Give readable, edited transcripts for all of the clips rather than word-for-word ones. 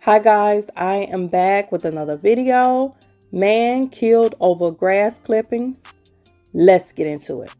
Hi guys, I am back with another video. Man killed over grass clippings. Let's get into it.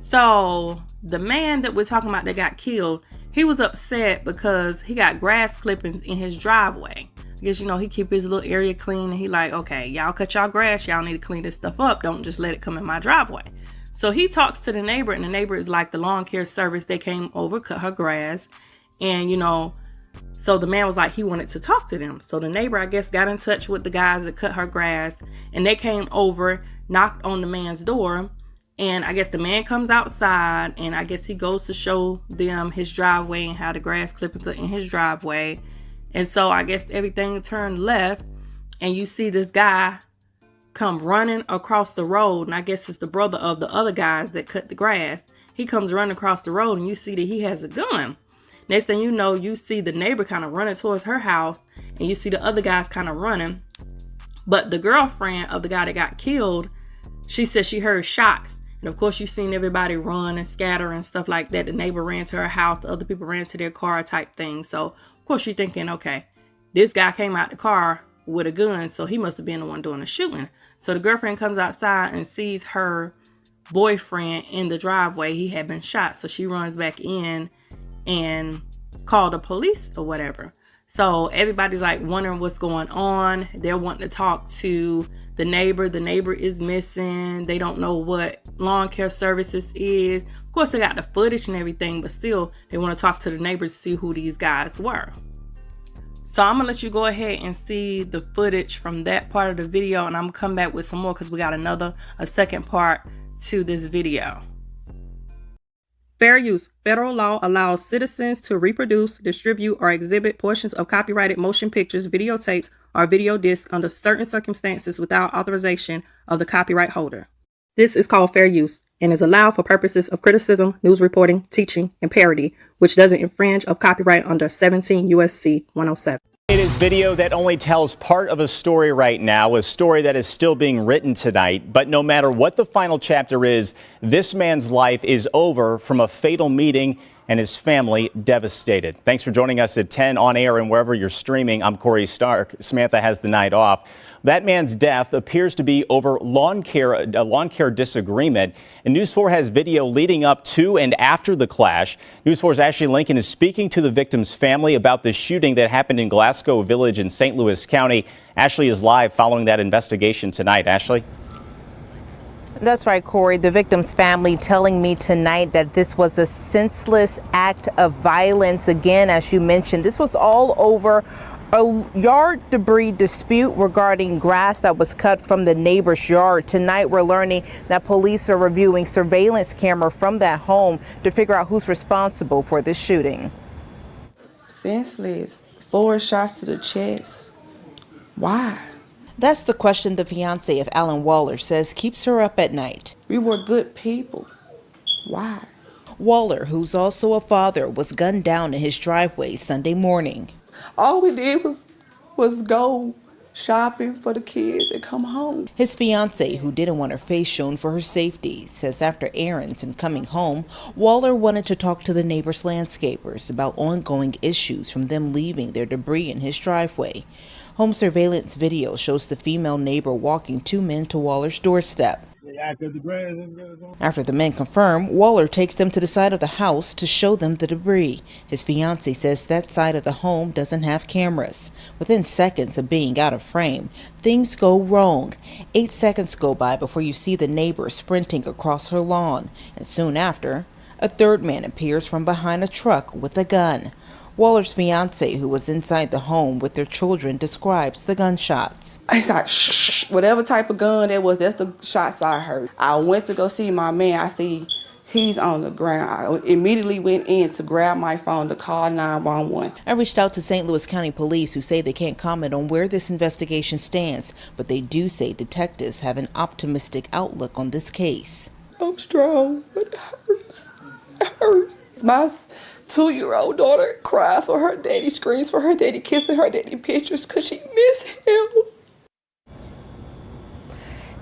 So the man that we're talking about that got killed, he was upset because he got grass clippings in his driveway. I guess, he keep his little area clean, and he like, okay, y'all cut y'all grass, y'all need to clean this stuff up. Don't just let it come in my driveway. So he talks to the neighbor, and the neighbor is like the lawn care service. They came over, cut her grass, and so the man was like, he wanted to talk to them. So the neighbor, I guess, got in touch with the guys that cut her grass, and they came over, knocked on the man's door, and I guess the man comes outside, and I guess he goes to show them his driveway and how the grass clippings are in his driveway. And so I guess everything turned left, and you see this guy come running across the road, and I guess it's the brother of the other guys that cut the grass. He comes running across the road, and you see that he has a gun. Next thing you know, you see the neighbor kind of running towards her house, and you see the other guys kind of running. But the girlfriend of the guy that got killed, she said she heard shots. And of course, you've seen everybody run and scatter and stuff like that. The neighbor ran to her house, the other people ran to their car type thing. So of course you're thinking, okay, this guy came out the car with a gun, so he must have been the one doing the shooting. So the girlfriend comes outside and sees her boyfriend in the driveway. He had been shot. So she runs back in and called the police or whatever. So everybody's like wondering what's going on. They're wanting to talk to the neighbor. The neighbor is missing. They don't know what lawn care services is. Of course, they got the footage and everything, but still they want to talk to the neighbors to see who these guys were. So I'm gonna let you go ahead and see the footage from that part of the video, and I'm gonna come back with some more because we got a second part to this video. Fair use. Federal law allows citizens to reproduce, distribute, or exhibit portions of copyrighted motion pictures, videotapes, or video discs under certain circumstances without authorization of the copyright holder. This is called fair use and is allowed for purposes of criticism, news reporting, teaching, and parody, which doesn't infringe of copyright under 17 U.S.C. 107. It is video that only tells part of a story right now, a story that is still being written tonight. But no matter what the final chapter is, this man's life is over from a fatal meeting and his family devastated. Thanks for joining us at 10 on air and wherever you're streaming. I'm Corey Stark. Samantha has the night off. That man's death appears to be over a lawn care disagreement. And News 4 has video leading up to and after the clash. News 4's Ashley Lincoln is speaking to the victim's family about the shooting that happened in Glasgow Village in St. Louis County. Ashley is live following that investigation tonight. Ashley? That's right, Corey. The victim's family telling me tonight that this was a senseless act of violence. Again, as you mentioned, this was all over a yard debris dispute regarding grass that was cut from the neighbor's yard. Tonight, we're learning that police are reviewing surveillance camera from that home to figure out who's responsible for this shooting. Senseless. 4 shots to the chest. Why? That's the question the fiance of Alan Waller says keeps her up at night. We were good people. Why? Waller, who's also a father, was gunned down in his driveway Sunday morning. All we did was go shopping for the kids and come home. His fiance, who didn't want her face shown for her safety, says after errands and coming home, Waller wanted to talk to the neighbor's landscapers about ongoing issues from them leaving their debris in his driveway. Home surveillance video shows the female neighbor walking 2 men to Waller's doorstep. After the men confirm, Waller takes them to the side of the house to show them the debris. His fiancée says that side of the home doesn't have cameras. Within seconds of being out of frame, things go wrong. 8 seconds go by before you see the neighbor sprinting across her lawn, and soon after, a third man appears from behind a truck with a gun. Waller's fiancée, who was inside the home with their children, describes the gunshots. It's like, shh, whatever type of gun that was, that's the shots I heard. I went to go see my man. I see he's on the ground. I immediately went in to grab my phone to call 911. I reached out to St. Louis County Police, who say they can't comment on where this investigation stands, but they do say detectives have an optimistic outlook on this case. I'm strong, but it hurts. It hurts. My 2-year-old daughter cries for her daddy, screams for her daddy, kissing her daddy pictures because she miss him.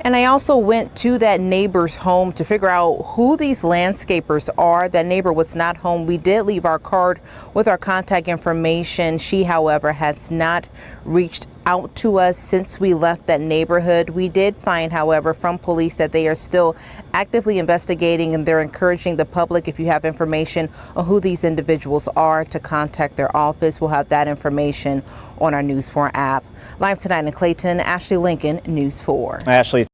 And I also went to that neighbor's home to figure out who these landscapers are. That neighbor was not home. We did leave our card with our contact information. She, however, has not reached out to us since we left that neighborhood. We did find, however, from police that they are still actively investigating, and they're encouraging the public, if you have information on who these individuals are, to contact their office. We'll have that information on our News 4 app. Live tonight in Clayton, Ashley Lincoln, News 4. Ashley.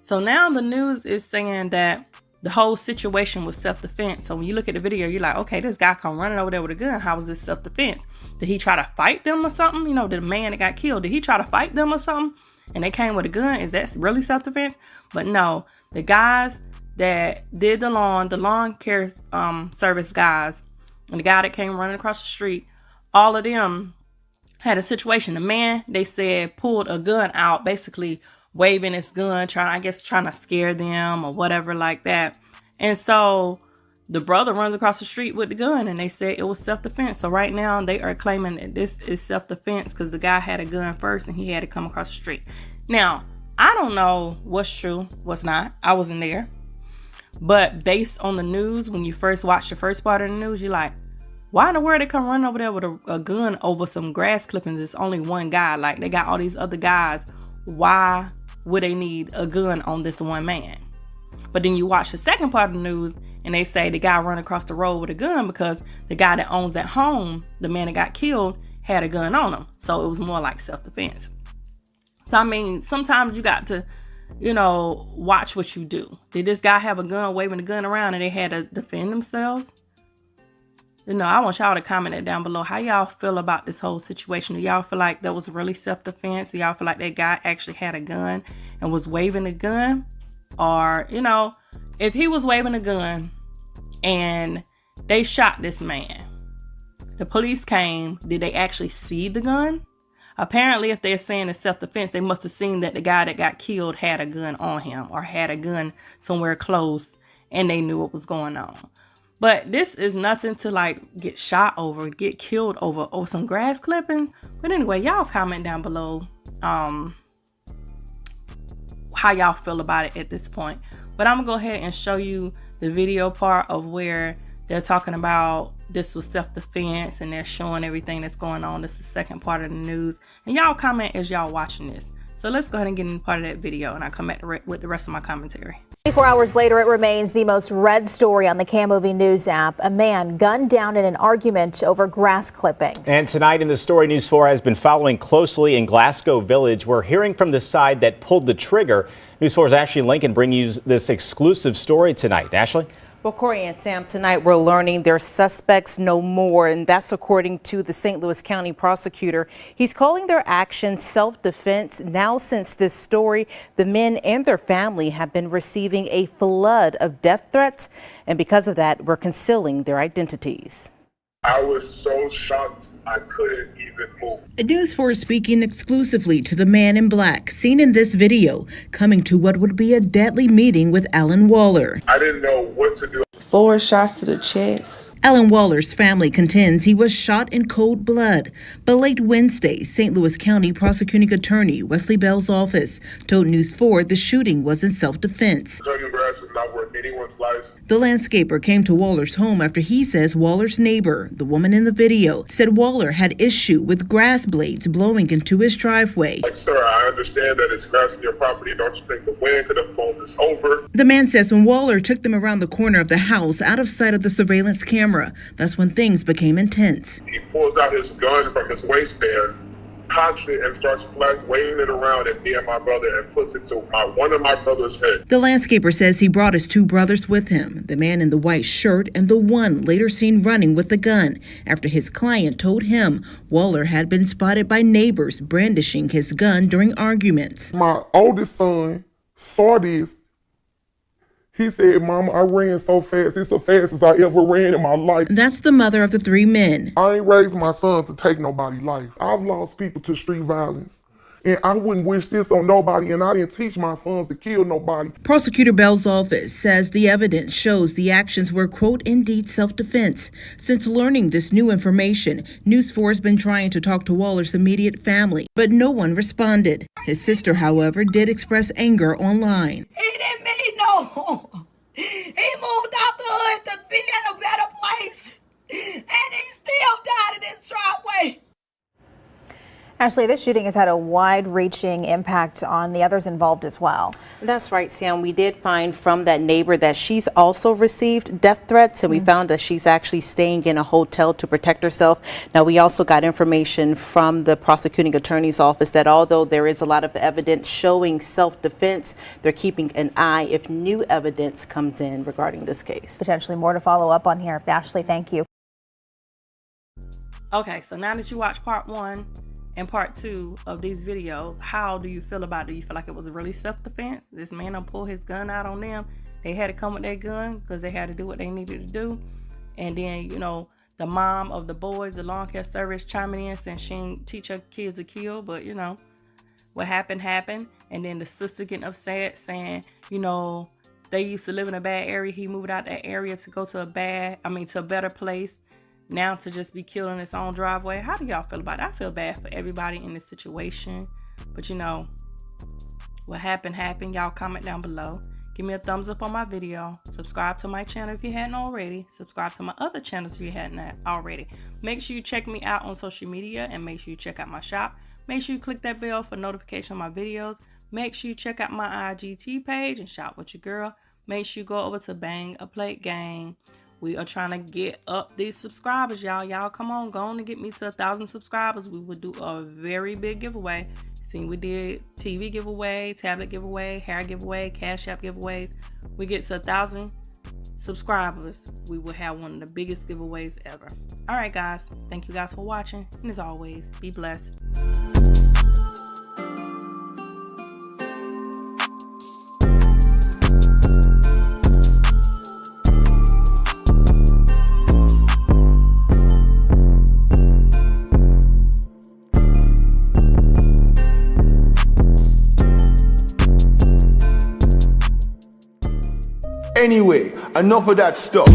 So now the news is saying that the whole situation was self-defense. So when you look at the video, you're like, okay, this guy come running over there with a gun. How was this self-defense? Did he try to fight them or something? You know, the man that got killed, did he try to fight them or something? And they came with a gun. Is that really self-defense? But no, the guys that did the lawn care service guys, and the guy that came running across the street, all of them had a situation. The man, they said, pulled a gun out, basically waving his gun, trying to scare them or whatever like that. And so the brother runs across the street with the gun, and they said it was self-defense. So right now they are claiming that this is self-defense because the guy had a gun first and he had to come across the street. Now, I don't know what's true, what's not. I wasn't there. But based on the news, when you first watch the first part of the news, you're like, why in the world they come running over there with a gun over some grass clippings? It's only one guy. Like, they got all these other guys. Why would they need a gun on this one man? But then you watch the second part of the news and they say the guy run across the road with a gun because the guy that owns that home, the man that got killed, had a gun on him. So it was more like self-defense. So I mean, sometimes you got to, watch what you do. Did this guy have a gun, waving the gun around, and they had to defend themselves? I want y'all to comment that down below. How y'all feel about this whole situation? Do y'all feel like that was really self-defense? Do y'all feel like that guy actually had a gun and was waving a gun? Or, if he was waving a gun and they shot this man, the police came, did they actually see the gun? Apparently, if they're saying it's self-defense, they must have seen that the guy that got killed had a gun on him or had a gun somewhere close, and they knew what was going on. But this is nothing to get shot over, get killed over some grass clippings. But anyway, y'all comment down below how y'all feel about it at this point. But I'm gonna go ahead and show you the video part of where they're talking about this was self-defense and they're showing everything that's going on. This is the second part of the news. And y'all comment as y'all watching this. So let's go ahead and get into part of that video, and I'll come back with the rest of my commentary. 24 hours later, it remains the most read story on the KMOV News app. A man gunned down in an argument over grass clippings. And tonight in the story, News 4 has been following closely in Glasgow Village. We're hearing from the side that pulled the trigger. News 4's Ashley Lincoln bring you this exclusive story tonight. Ashley? Well, Corey and Sam, tonight we're learning their suspects no more, and that's according to the St. Louis County prosecutor. He's calling their actions self-defense. Now, since this story, the men and their family have been receiving a flood of death threats, and because of that, we're concealing their identities. I was so shocked I couldn't even move. News 4 speaking exclusively to the man in black, seen in this video, coming to what would be a deadly meeting with Alan Waller. I didn't know what to do. 4 shots to the chest. Alan Waller's family contends he was shot in cold blood. But late Wednesday, St. Louis County Prosecuting Attorney Wesley Bell's office told News 4 the shooting was in self-defense. Cutting grass is not worth anyone's life. The landscaper came to Waller's home after he says Waller's neighbor, the woman in the video, said Waller had issue with grass blades blowing into his driveway. Sir, I understand that it's grass in your property. Don't you think the wind could have blown this over? The man says when Waller took them around the corner of the house out of sight of the surveillance camera, that's when things became intense. He pulls out his gun from his waistband, cocks it, and starts waving it around at me and my brother and puts it to one of my brother's head. The landscaper says he brought his 2 brothers with him, the man in the white shirt and the one later seen running with the gun after his client told him Waller had been spotted by neighbors brandishing his gun during arguments. My oldest son saw this. He said, Mama, I ran so fast. It's the fastest I ever ran in my life. That's the mother of the 3 men. I ain't raised my sons to take nobody's life. I've lost people to street violence. And I wouldn't wish this on nobody, and I didn't teach my sons to kill nobody. Prosecutor Bell's office says the evidence shows the actions were, quote, indeed self-defense. Since learning this new information, News 4 has been trying to talk to Waller's immediate family, but no one responded. His sister, however, did express anger online. He didn't mean no harm. He moved out the hood to be in a better place, and he still died in his driveway. Ashley, this shooting has had a wide-reaching impact on the others involved as well. That's right, Sam. We did find from that neighbor that she's also received death threats, and we found that she's actually staying in a hotel to protect herself. Now, we also got information from the prosecuting attorney's office that although there is a lot of evidence showing self-defense, they're keeping an eye if new evidence comes in regarding this case. Potentially more to follow up on here. Ashley, thank you. Okay, so now that you watch part 1 and part 2 of these videos, how do you feel about it? Do you feel like it was really self-defense? This man done pulled his gun out on them. They had to come with their gun because they had to do what they needed to do. And then, you know, the mom of the boys, the lawn care service, chiming in saying she didn't teach her kids to kill, but you know, what happened happened. And then the sister getting upset saying, you know, they used to live in a bad area. He moved out that area to go to a better place. Now to just be killed in its own driveway. How do y'all feel about it? I feel bad for everybody in this situation. But you know, what happened happened. Y'all comment down below. Give me a thumbs up on my video. Subscribe to my channel if you hadn't already. Subscribe to my other channels if you hadn't already. Make sure you check me out on social media and make sure you check out my shop. Make sure you click that bell for notification on my videos. Make sure you check out my IGT page and shop with your girl. Make sure you go over to Bang a Plate Gang. We are trying to get up these subscribers, y'all. Y'all come on, go on and get me to 1,000 subscribers. We will do a very big giveaway. See, we did TV giveaway, tablet giveaway, hair giveaway, Cash App giveaways. We get to 1,000 subscribers, we will have one of the biggest giveaways ever. All right, guys. Thank you guys for watching. And as always, be blessed. Anyway, enough of that stuff.